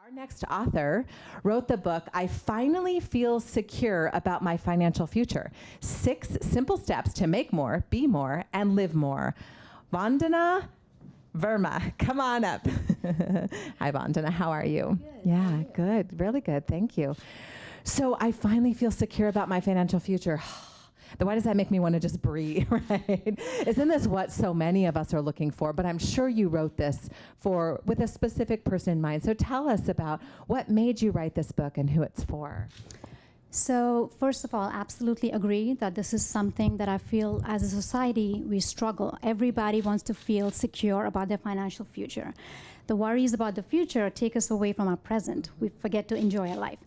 Our next author wrote the book, I Finally Feel Secure About My Financial Future: 6 Simple Steps to Make More, Be More, and Live More. Vandana Verma, come on up. Hi, Vandana. How are you? Good. Yeah, How are you? good. Really good. Thank you. So I finally feel secure about my financial future. Why does that make me want to just breathe, right? Isn't this what so many of us are looking for? But I'm sure you wrote this with a specific person in mind. So tell us about what made you write this book and who it's for. So first of all, absolutely agree that this is something that I feel as a society we struggle. Everybody wants to feel secure about their financial future. The worries about the future take us away from our present. We forget to enjoy our life.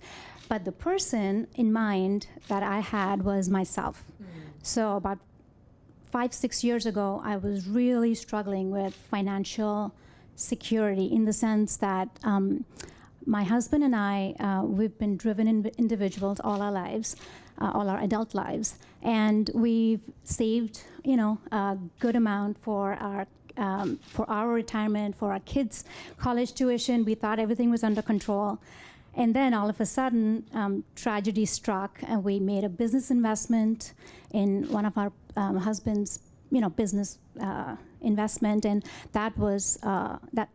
But the person in mind that I had was myself. So about 5-6 years ago, I was really struggling with financial security in the sense that my husband and I, we've been driven individuals all our lives, all our adult lives, and we've saved, a good amount for our retirement, for our kids' college tuition. We thought everything was under control. And then all of a sudden, tragedy struck, and we made a business investment in one of our husband's, business investment, and that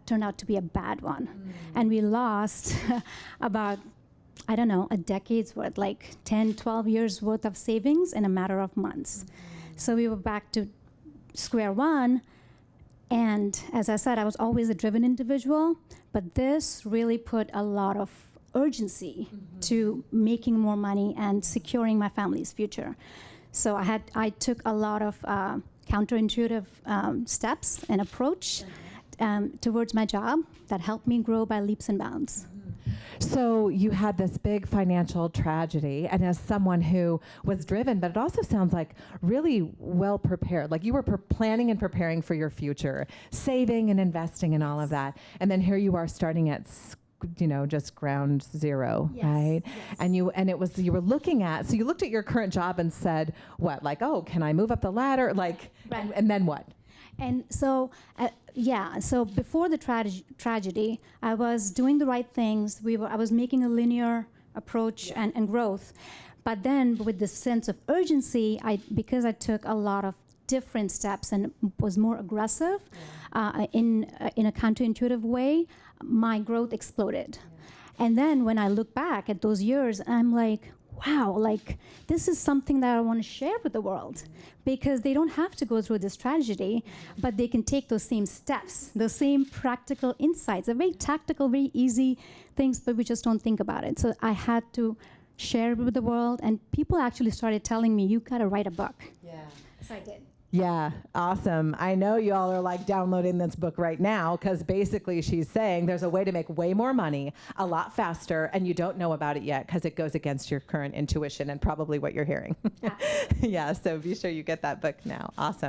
turned out to be a bad one. And we lost about, a decade's worth, like 10, 12 years worth of savings in a matter of months. So we were back to square one. And as I said, I was always a driven individual, but this really put a lot of urgency to making more money and securing my family's future. So I took a lot of counterintuitive steps and approach towards my job that helped me grow by leaps and bounds. So you had this big financial tragedy, and as someone who was driven, but it also sounds like really well prepared, like you were planning and preparing for your future, saving and investing and all of that, and then here you are starting at just ground zero, yes, right? Yes. And you looked at your current job and said, what, like, oh, can I move up the ladder? Like, right. and then what? And so, so before the tragedy, I was doing the right things. I was making a linear approach and growth. But then with this sense of urgency, because I took a lot of different steps and was more aggressive in a counterintuitive way, my growth exploded. And then when I look back at those years, I'm like, wow, like this is something that I want to share with the world, because they don't have to go through this tragedy, but they can take those same steps, those same practical insights. They're very tactical, very easy things, but we just don't think about it. So I had to share it with the world, and people actually started telling me, you got to write a book. Yeah. So I did. Yeah, awesome. I know you all are like downloading this book right now, because basically she's saying there's a way to make way more money a lot faster, and you don't know about it yet because it goes against your current intuition and probably what you're hearing. Yeah, so be sure you get that book now. Awesome.